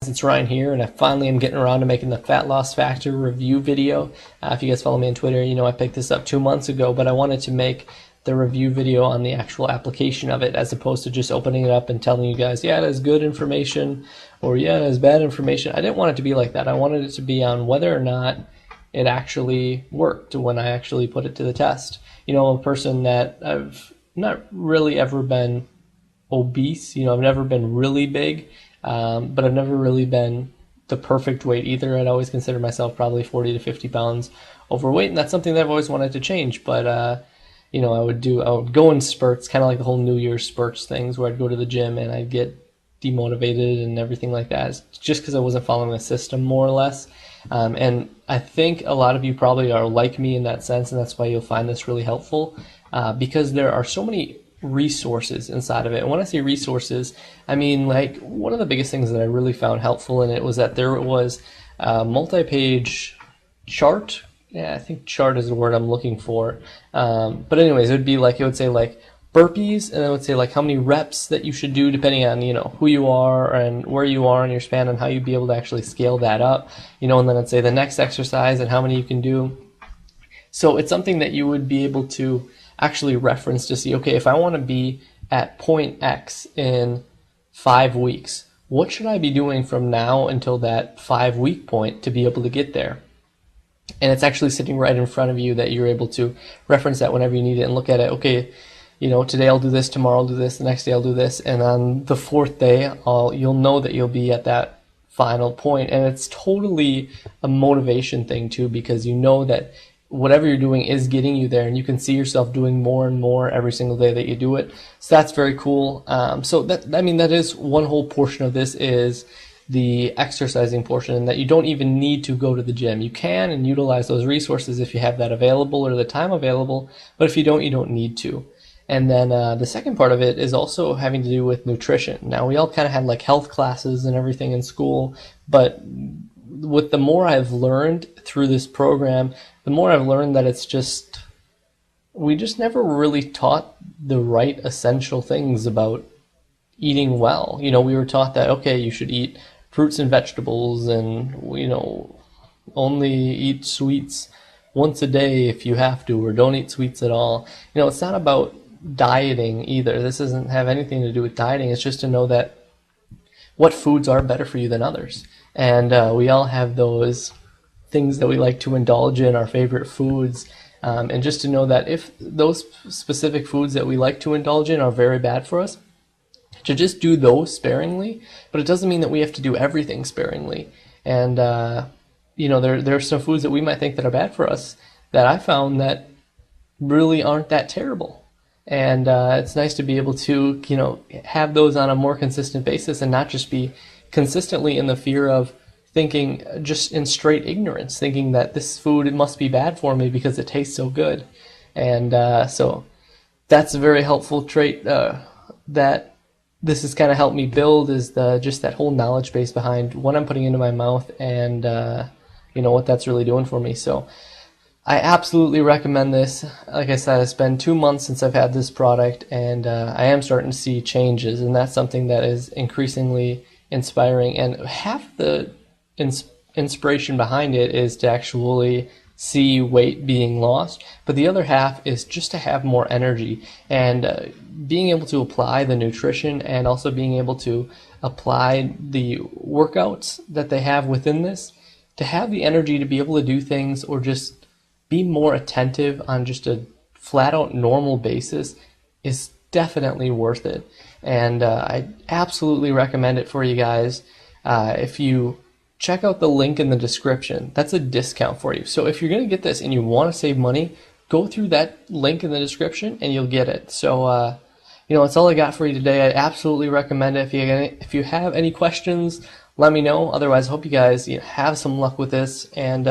It's Ryan here, and I finally am getting around to making the Fat Loss Factor review video. If you guys follow me on Twitter, you know I picked this up 2 months ago, but I wanted to make the review video on the actual application of it as opposed to just opening it up and telling you guys, yeah, it has good information, or yeah, it has bad information. I didn't want it to be like that. I wanted it to be on whether or not it actually worked when I actually put it to the test. You know, I'm a person that I've not really ever been obese. You know, I've never been really big. But I've never really been the perfect weight either. I'd always consider myself probably 40 to 50 pounds overweight, and that's something that I've always wanted to change. But you know, I would go in spurts, kind of like the whole New Year's spurts things, where I'd go to the gym and I'd get demotivated and everything like that. It's just because I wasn't following the system, more or less. And I think a lot of you probably are like me in that sense, and that's why you'll find this really helpful, because there are so many resources inside of it. And when I say resources, I mean, like, one of the biggest things that I really found helpful in it was that there was a multi-page chart. Yeah, I think chart is the word I'm looking for. But anyways, it would say like burpees, and it would say like how many reps that you should do depending on, you know, who you are and where you are in your span and how you'd be able to actually scale that up, you know, and then it'd say the next exercise and how many you can do. So it's something that you would be able to actually reference to see, okay, if I want to be at point X in 5 weeks, what should I be doing from now until that 5-week point to be able to get there? And it's actually sitting right in front of you that you're able to reference that whenever you need it and look at it. Okay, you know, today I'll do this, tomorrow I'll do this, the next day I'll do this, and on the 4th day, you'll know that you'll be at that final point. And it's totally a motivation thing too, because you know that whatever you're doing is getting you there, and you can see yourself doing more and more every single day that you do it. So that's very cool. So that is one whole portion of this, is the exercising portion, and that you don't even need to go to the gym. You can and utilize those resources if you have that available or the time available, but if you don't need to. And then the second part of it is also having to do with nutrition. Now, we all kind of had like health classes and everything in school, but with the more I've learned through this program, the more I've learned that we just never really taught the right essential things about eating well. You know, we were taught that, okay, you should eat fruits and vegetables, and, you know, only eat sweets once a day if you have to, or don't eat sweets at all. You know, it's not about dieting either. This doesn't have anything to do with dieting. It's just to know that what foods are better for you than others. And we all have those things that we like to indulge in, our favorite foods, and just to know that if those specific foods that we like to indulge in are very bad for us, to just do those sparingly. But it doesn't mean that we have to do everything sparingly. And you know, there are some foods that we might think that are bad for us that I found that really aren't that terrible. And it's nice to be able to, you know, have those on a more consistent basis, and not just be consistently in the fear of thinking, just in straight ignorance, thinking that this food, it must be bad for me because it tastes so good. And so that's a very helpful trait that this has kind of helped me build, is just that whole knowledge base behind what I'm putting into my mouth, and you know, what that's really doing for me. So I absolutely recommend this. Like I said, it's been 2 months since I've had this product, and I am starting to see changes, and that's something that is increasingly inspiring. And half the inspiration behind it is to actually see weight being lost, but the other half is just to have more energy, and being able to apply the nutrition, and also being able to apply the workouts that they have within this, to have the energy to be able to do things, or just be more attentive on just a flat out normal basis, is definitely worth it. And I absolutely recommend it for you guys. If you check out the link in the description, that's a discount for you. So if you're going to get this and you want to save money, go through that link in the description and you'll get it. So you know, that's all I got for you today. I absolutely recommend it. If you have any questions, let me know. Otherwise, I hope you guys have some luck with this, and